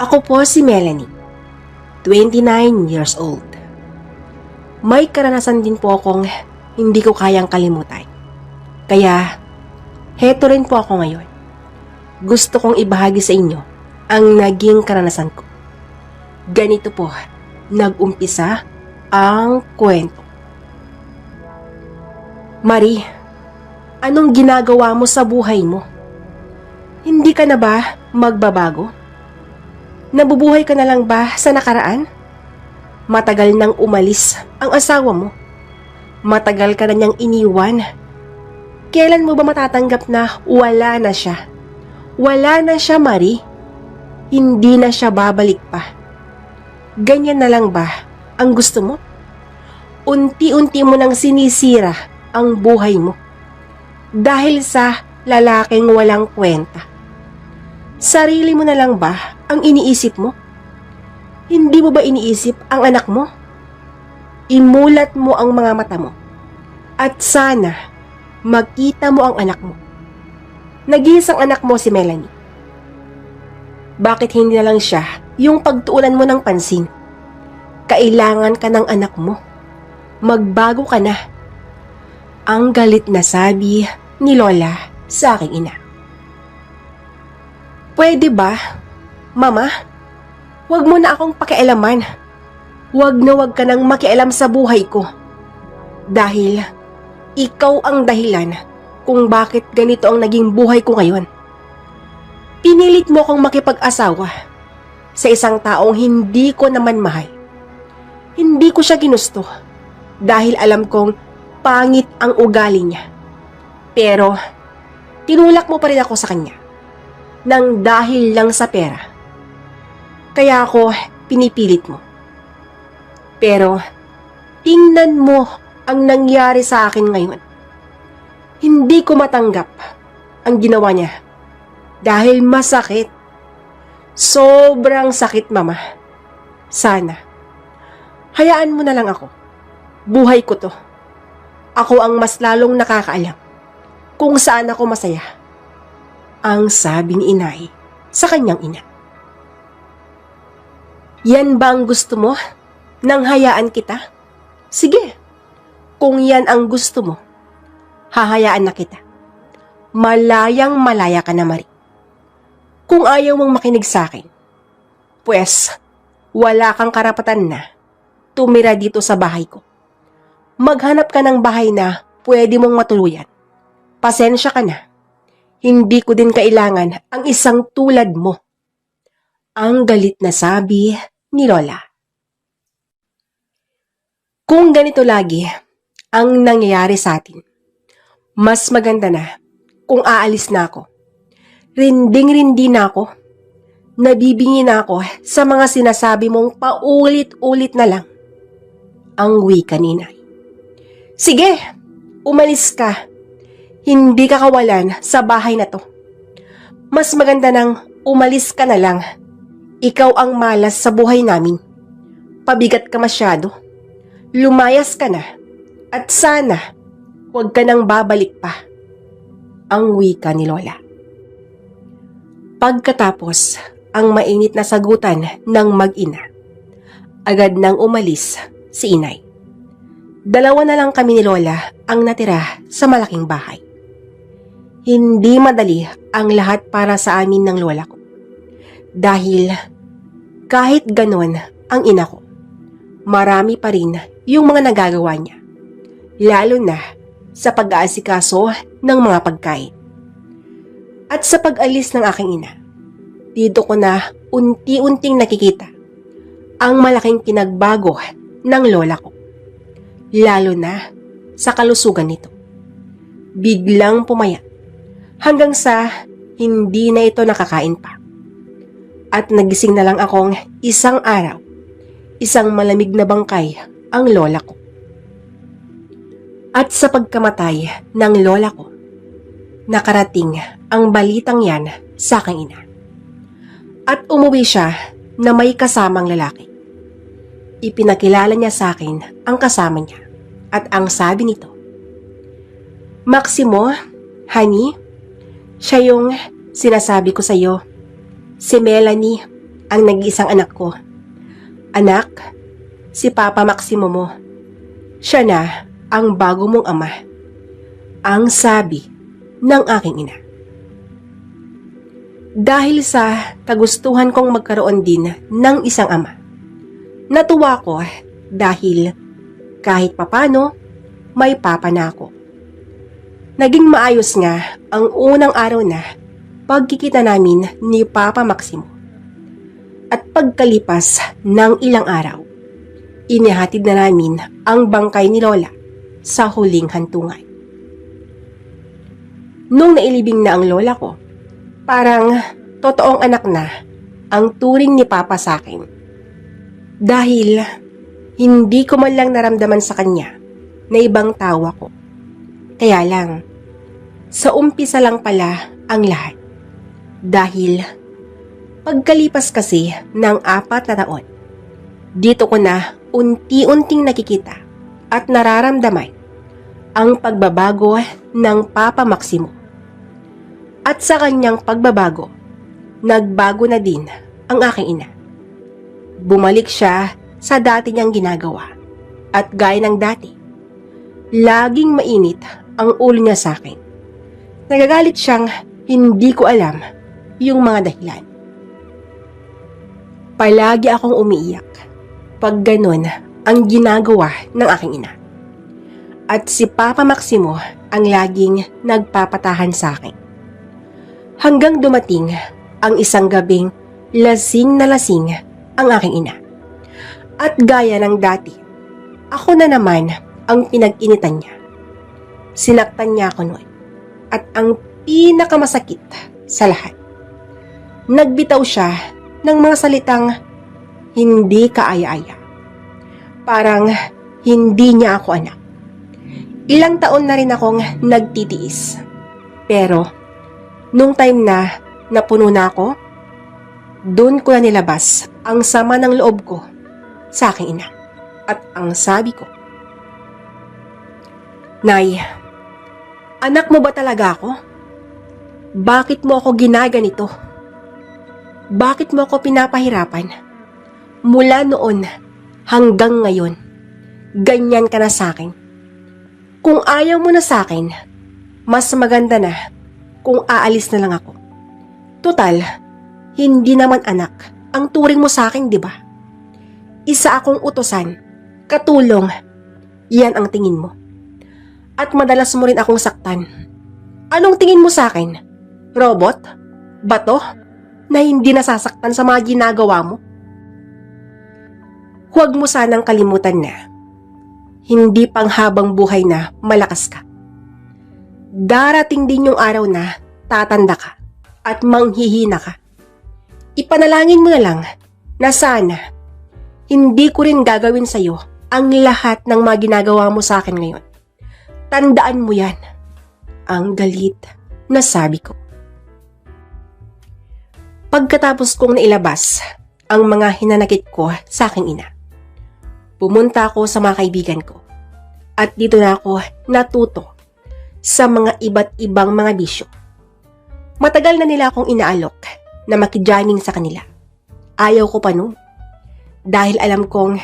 Ako po si Melanie, 29 years old. May karanasan din po akong hindi ko kayang kalimutan. Kaya, heto rin po ako ngayon. Gusto kong ibahagi sa inyo ang naging karanasan ko. Ganito po, nag-umpisa ang kwento. Marie, anong ginagawa mo sa buhay mo? Hindi ka na ba magbabago? Nabubuhay ka na lang ba sa nakaraan? Matagal nang umalis ang asawa mo. Matagal ka na niyang iniwan. Kailan mo ba matatanggap na wala na siya? Wala na siya, Marie. Hindi na siya babalik pa. Ganyan na lang ba ang gusto mo? Unti-unti mo nang sinisira ang buhay mo. Dahil sa lalaking walang kwenta. Sarili mo na lang ba ang iniisip mo? Hindi mo ba iniisip ang anak mo? Imulat mo ang mga mata mo. At sana, makita mo ang anak mo. Nag-iisang anak mo si Melanie. Bakit hindi na lang siya yung pagtuunan mo ng pansin? Kailangan ka ng anak mo. Magbago ka na. Ang galit na sabi ni Lola sa aking ina. Pwede ba, Mama? Huwag mo na akong pakialaman. Huwag na huwag ka nang makialam sa buhay ko. Dahil ikaw ang dahilan kung bakit ganito ang naging buhay ko ngayon. Pinilit mo akong makipag-asawa sa isang taong hindi ko naman mahal. Hindi ko siya ginusto dahil alam kong pangit ang ugali niya. Pero tinulak mo pa rin ako sa kanya nang dahil lang sa pera. Kaya ako pinipilit mo. Pero tingnan mo ang nangyari sa akin ngayon. Hindi ko matanggap ang ginawa niya dahil masakit. Sobrang sakit, Mama. Sana hayaan mo na lang ako. Buhay ko to. Ako ang mas lalong nakakaalam kung saan ako masaya. Ang sabi ni inay sa kanyang ina. Yan ba ang gusto mo? Nang hayaan kita? Sige, kung yan ang gusto mo, hahayaan na kita. Malayang malaya ka na, Marie. Kung ayaw mong makinig sa akin, pues wala kang karapatan na tumira dito sa bahay ko. Maghanap ka ng bahay na pwede mong matuluyan. Pasensya ka na. Hindi ko din kailangan ang isang tulad mo. Ang galit na sabi ni Lola. Kung ganito lagi ang nangyayari sa atin, mas maganda na kung aalis na ako. Rinding-rindi na ako. Nabibingi na ako sa mga sinasabi mong paulit-ulit na lang. Ang wika ni Inay. Sige, umalis ka. Hindi ka kawalan sa bahay na to. Mas maganda nang umalis ka na lang. Ikaw ang malas sa buhay namin. Pabigat ka masyado. Lumayas ka na. At sana, huwag ka nang babalik pa. Ang wika ni Lola. Pagkatapos, ang mainit na sagutan ng mag-ina. Agad nang umalis si Inay. Dalawa na lang kami ni Lola ang natira sa malaking bahay. Hindi madali ang lahat para sa amin ng lola ko. Dahil kahit ganon ang ina ko, marami pa rin yung mga nagagawa niya. Lalo na sa pag-aasikaso ng mga pagkain. At sa pag-alis ng aking ina, dito ko na unti-unting nakikita ang malaking pinagbago ng lola ko. Lalo na sa kalusugan nito. Biglang pumayat hanggang sa hindi na ito nakakain pa. At nagising na lang akong isang araw, isang malamig na bangkay ang lola ko. At sa pagkamatay ng lola ko, nakarating ang balitang yan sa aking ina. At umuwi siya na may kasamang lalaki. Ipinakilala niya sa akin ang kasama niya at ang sabi nito, Maximo, honey, siya yung sinasabi ko sa'yo, si Melanie, ang nag-iisang anak ko. Anak, si Papa Maximo mo. Siya na ang bago mong ama. Ang sabi ng aking ina. Dahil sa kagustuhan kong magkaroon din ng isang ama, natuwa ko dahil kahit papano may papa na ako. Naging maayos nga ang unang araw na pagkikita namin ni Papa Maximo. At pagkalipas ng ilang araw, inihatid na namin ang bangkay ni Lola sa huling hantungan. Nung nailibing na ang lola ko, parang totoong anak na ang turing ni Papa sa akin. Dahil hindi ko man lang naramdaman sa kanya na ibang tawa ko. Kaya lang, sa umpisa lang pala ang lahat. Dahil pagkalipas kasi ng 4 na taon, dito ko na unti-unting nakikita at nararamdaman ang pagbabago ng Papa Maximo. At sa kanyang pagbabago, nagbago na din ang aking ina. Bumalik siya sa dati niyang ginagawa at gaya ng dati, laging mainit ang ulo niya sa akin. Nagagalit siyang hindi ko alam yung mga dahilan. Palagi akong umiiyak pag ganun ang ginagawa ng aking ina. At si Papa Maximo ang laging nagpapatahan sa akin. Hanggang dumating ang isang gabing lasing na lasing ang aking ina. At gaya ng dati, ako na naman ang pinag-initan niya. Sinaktan niya ako noon. At ang pinakamasakit sa lahat, nagbitaw siya ng mga salitang hindi kaaya-aya. Parang hindi niya ako anak. Ilang taon na rin akong nagtitiis. Pero nung time na napuno na ako, doon ko na nilabas ang sama ng loob ko sa aking ina. At ang sabi ko, Nay, anak mo ba talaga ako? Bakit mo ako ginaganito? Bakit mo ako pinapahirapan? Mula noon hanggang ngayon, ganyan ka na sa akin. Kung ayaw mo na sa akin, mas maganda na kung aalis na lang ako. Total, hindi naman anak ang turing mo sa akin, di ba? Isa akong utusan, katulong, yan ang tingin mo. At madalas mo rin akong saktan. Anong tingin mo sa akin? Robot? Bato? Na hindi nasasaktan sa mga ginagawa mo? Huwag mo sanang kalimutan na hindi pang habang buhay na malakas ka. Darating din yung araw na tatanda ka at manghihina ka. Ipanalangin mo na lang na sana hindi ko rin gagawin sa'yo ang lahat ng mga ginagawa mo sa akin ngayon. Tandaan mo yan. Ang galit na sabi ko. Pagkatapos kong nailabas ang mga hinanakit ko sa aking ina, pumunta ako sa mga kaibigan ko at dito na ako natuto sa mga iba't ibang mga bisyo. Matagal na nila akong inaalok na makijamming sa kanila. Ayaw ko pa nun dahil alam kong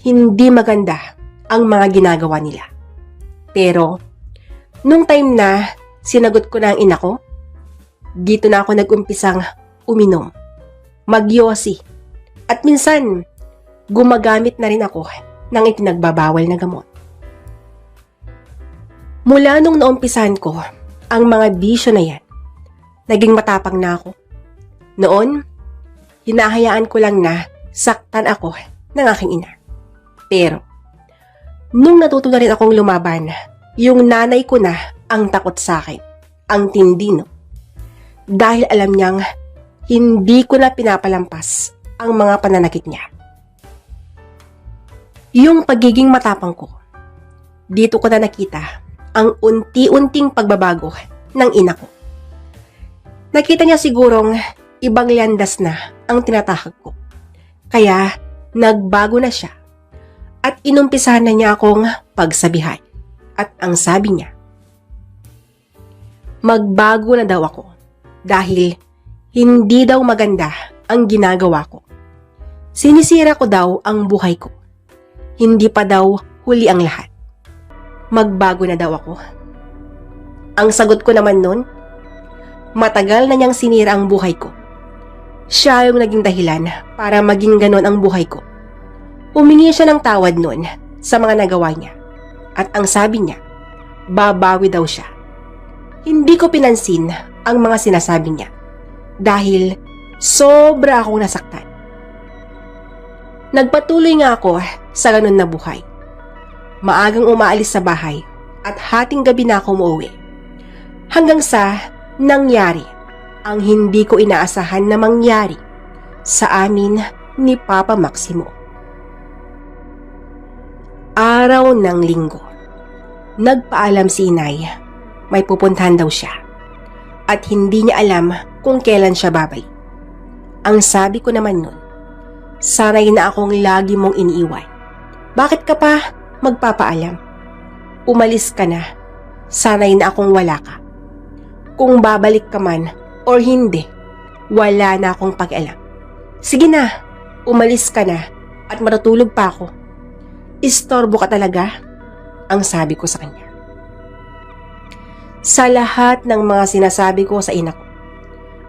hindi maganda ang mga ginagawa nila. Pero nung time na sinagot ko na ang ina ko, dito na ako nag-umpisang uminom, magyosi, at minsan gumagamit na rin ako ng ipinagbabawal na gamot. Mula nung naumpisahan ko ang mga bisyo na yan, naging matapang na ako. Noon, hinahayaan ko lang na saktan ako ng aking ina. Pero, nung natuto na rin akong lumaban, yung nanay ko na ang takot sa akin, ang tindino. Dahil alam niyang hindi ko na pinapalampas ang mga pananakit niya. Yung pagiging matapang ko, dito ko na nakita ang unti-unting pagbabago ng ina ko. Nakita niya sigurong ibang landas na ang tinatahak ko. Kaya nagbago na siya at inumpisahan na niya akong pagsabihan. At ang sabi niya, magbago na daw ako dahil hindi daw maganda ang ginagawa ko. Sinisira ko daw ang buhay ko. Hindi pa daw huli ang lahat. Magbago na daw ako. Ang sagot ko naman nun, matagal na niyang sinira ang buhay ko. Siya yung naging dahilan para maging ganon ang buhay ko. Humingi siya ng tawad nun sa mga nagawa niya. At ang sabi niya, babawi daw siya. Hindi ko pinansin ang mga sinasabi niya dahil sobra akong nasaktan. Nagpatuloy nga ako sa ganon na buhay. Maagang umaalis sa bahay at hating gabi na ako umuwi. Hanggang sa nangyari ang hindi ko inaasahan na mangyari sa amin ni Papa Maximo. Araw ng linggo. Nagpaalam si inay, may pupuntahan daw siya at hindi niya alam kung kailan siya babalik. Ang sabi ko naman nun, sanay na akong lagi mong iniiwan. Bakit ka pa magpapaalam? Umalis ka na, sanay na akong wala ka. Kung babalik ka man or hindi, wala na akong pakialam. Sige na, umalis ka na at matutulog pa ako. Istorbo ka talaga, ang sabi ko sa kanya. Sa lahat ng mga sinasabi ko sa ina ko,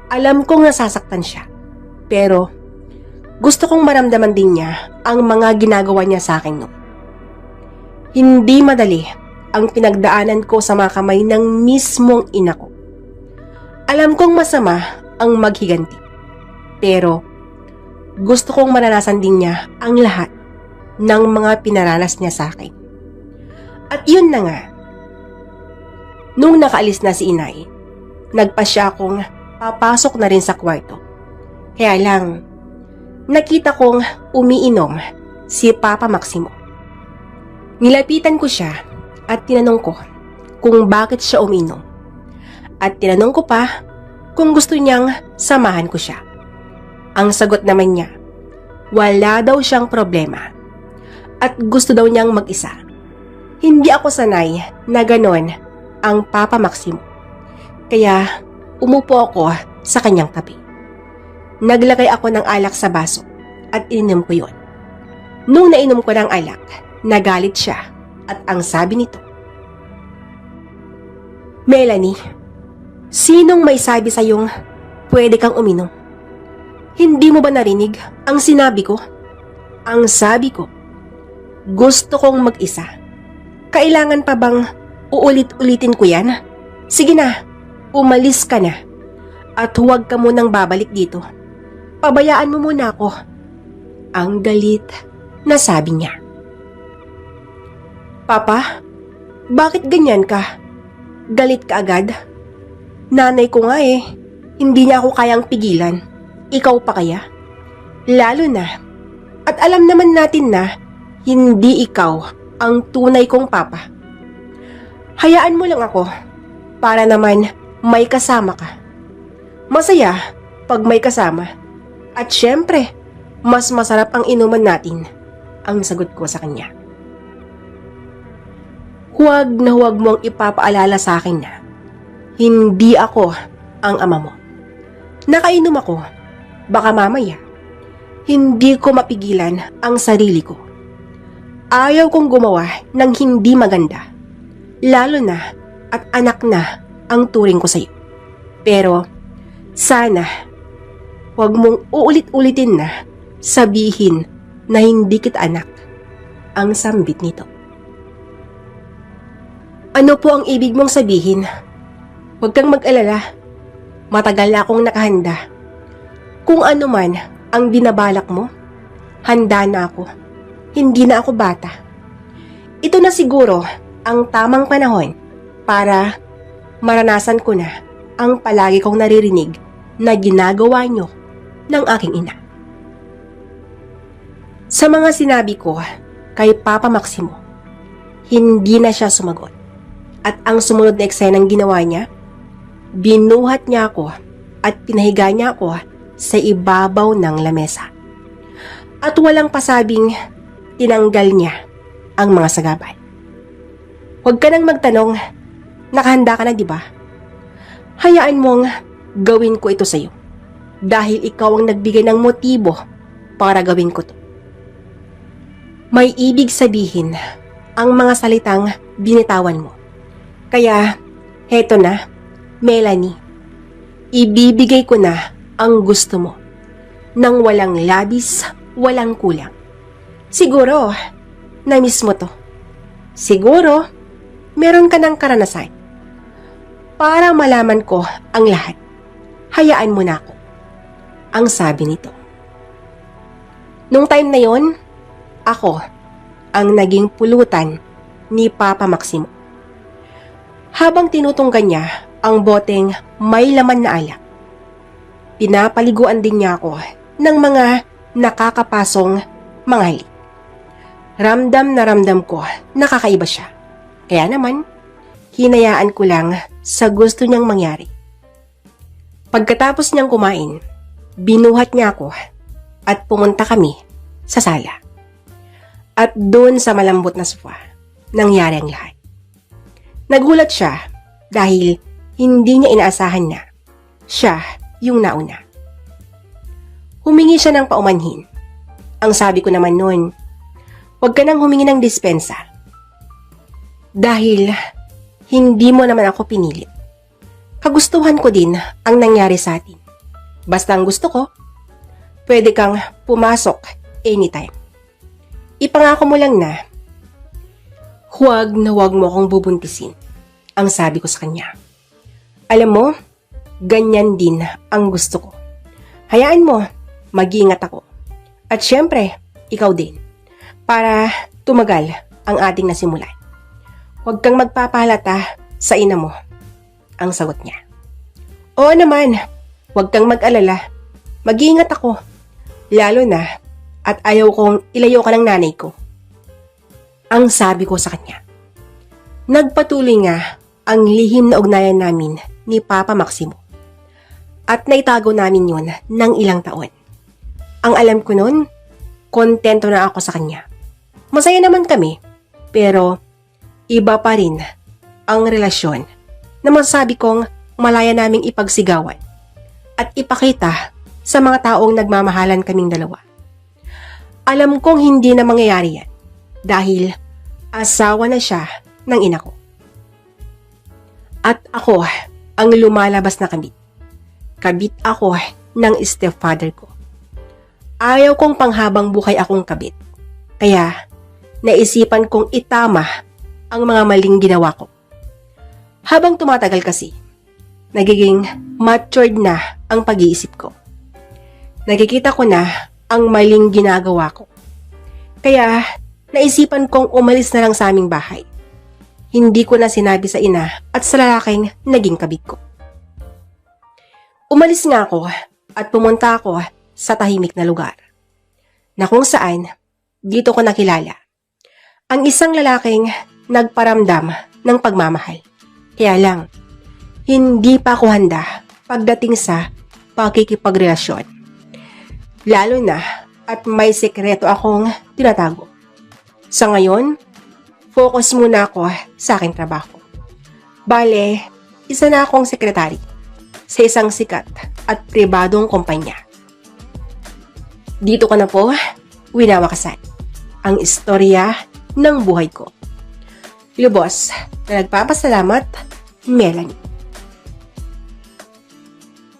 alam kong nasasaktan siya, pero gusto kong maramdaman din niya ang mga ginagawa niya sa akin noon. Hindi madali ang pinagdaanan ko sa mga kamay ng mismong ina ko. Alam kong masama ang maghiganti, pero gusto kong maranasan din niya ang lahat ng mga pinaranas niya sa akin. At yun na nga, nung nakaalis na si inay, nagpasya akong papasok na rin sa kwarto. Kaya lang, nakita kong umiinom si Papa Maximo. Nilapitan ko siya at tinanong ko kung bakit siya umiinom. At tinanong ko pa kung gusto niyang samahan ko siya. Ang sagot naman niya, wala daw siyang problema at gusto daw niyang mag-isa. Hindi ako sanay na ganon ang Papa Maximo. Kaya umupo ako sa kanyang tabi. Naglagay ako ng alak sa baso at ininom ko yon. Nung nainom ko ng alak, nagalit siya at ang sabi nito, Melanie, sinong may sabi sa'yong pwede kang uminom? Hindi mo ba narinig ang sinabi ko? Ang sabi ko, gusto kong mag-isa. Kailangan pa bang uulit-ulitin ko yan? Sige na, umalis ka na. At huwag ka munang babalik dito. Pabayaan mo muna ako. Ang galit na sabi niya. Papa, bakit ganyan ka? Galit ka agad? Nanay ko nga hindi niya ako kayang pigilan. Ikaw pa kaya? Lalo na, at alam naman natin na hindi ikaw ang tunay kong papa. Hayaan mo lang ako para naman may kasama ka. Masaya pag may kasama. At syempre, mas masarap ang inuman natin, ang sagot ko sa kanya. Huwag na huwag mong ipapaalala sa akin na hindi ako ang ama mo. Nakainom ako, baka mamaya, hindi ko mapigilan ang sarili ko. Ayaw kong gumawa ng hindi maganda, lalo na at anak na ang turing ko sa iyo. Pero sana huwag mong uulit-ulitin na sabihin na hindi kita anak, ang sambit nito. Ano po ang ibig mong sabihin? Huwag kang mag-alala. Matagal na akong nakahanda. Kung ano man ang binabalak mo, handa na ako. Hindi na ako bata. Ito na siguro ang tamang panahon para maranasan ko na ang palagi kong naririnig na ginagawa nyo ng aking ina. Sa mga sinabi ko kay Papa Maximo, hindi na siya sumagot. At ang sumunod na eksenang ginawa niya, binuhat niya ako at pinahiga niya ako sa ibabaw ng lamesa. At walang pasabing tinanggal niya ang mga sagabal. Huwag ka nang magtanong, nakahanda ka na diba? Hayaan mong gawin ko ito sa'yo dahil ikaw ang nagbigay ng motibo para gawin ko to. May ibig sabihin ang mga salitang binitawan mo. Kaya, heto na, Melanie. Ibibigay ko na ang gusto mo. Nang walang labis, walang kulang. Siguro, na-miss mo to. Siguro, meron ka ng karanasan. Para malaman ko ang lahat, hayaan mo na ako. Ang sabi nito. Nung time na yon, ako ang naging pulutan ni Papa Maximo. Habang tinutunggan niya ang boteng may laman na alak, pinapaliguan din niya ako ng mga nakakapasong mga halik. Ramdam na ramdam ko nakakaiba siya. Kaya naman, hinayaan ko lang sa gusto niyang mangyari. Pagkatapos niyang kumain, binuhat niya ako at pumunta kami sa sala. At doon sa malambot na sofa, nangyari ang lahat. Nagulat siya dahil hindi niya inaasahan na siya yung nauna. Humingi siya ng paumanhin. Ang sabi ko naman noon, huwag ka nang humingi ng dispensa. Dahil hindi mo naman ako pinilit. Kagustuhan ko din ang nangyari sa atin. Basta ang gusto ko, pwede kang pumasok anytime. Ipangako mo lang na huwag mo akong bubuntisin, ang sabi ko sa kanya. Alam mo, ganyan din ang gusto ko. Hayaan mo, mag-iingat ako. At syempre, ikaw din. Para tumagal ang ating nasimulan. Huwag kang magpapahalata sa ina mo, ang sagot niya. Oo naman, huwag kang mag-alala. Mag-iingat ako. Lalo na, at ayaw kong ilayo ka ng nanay ko. Ang sabi ko sa kanya. Nagpatuloy nga ang lihim na ugnayan namin ni Papa Maximo. At naitago namin yun ng ilang taon. Ang alam ko nun, kontento na ako sa kanya. Masaya naman kami, pero iba pa rin ang relasyon na masasabi kong malaya naming ipagsigawan at ipakita sa mga taong nagmamahalan kaming dalawa. Alam kong hindi na mangyayari yan dahil asawa na siya ng ina ko. At ako ang lumalabas na kabit. Kabit ako ng stepfather ko. Ayaw kong panghabang buhay akong kabit. Kaya naisipan kong itama ang mga maling ginawa ko. Habang tumatagal kasi, nagiging matured na ang pag-iisip ko. Nakikita ko na ang maling ginagawa ko. Kaya, naisipan kong umalis na lang sa aming bahay. Hindi ko na sinabi sa ina at sa lalaking naging kabit ko. Umalis nga ako at pumunta ako sa tahimik na lugar. Na kung saan, dito ko nakilala ang isang lalaking nagparamdam ng pagmamahal. Kaya lang, hindi pa ako handa pagdating sa pakikipagrelasyon. Lalo na at may sekreto akong tinatago. Sa ngayon, focus muna ako sa aking trabaho. Bale, isa na akong sekretary sa isang sikat at pribadong kumpanya. Dito ko na po winawakasan ang istorya ng buhay ko. Lubos na nagpapasalamat, Melanie.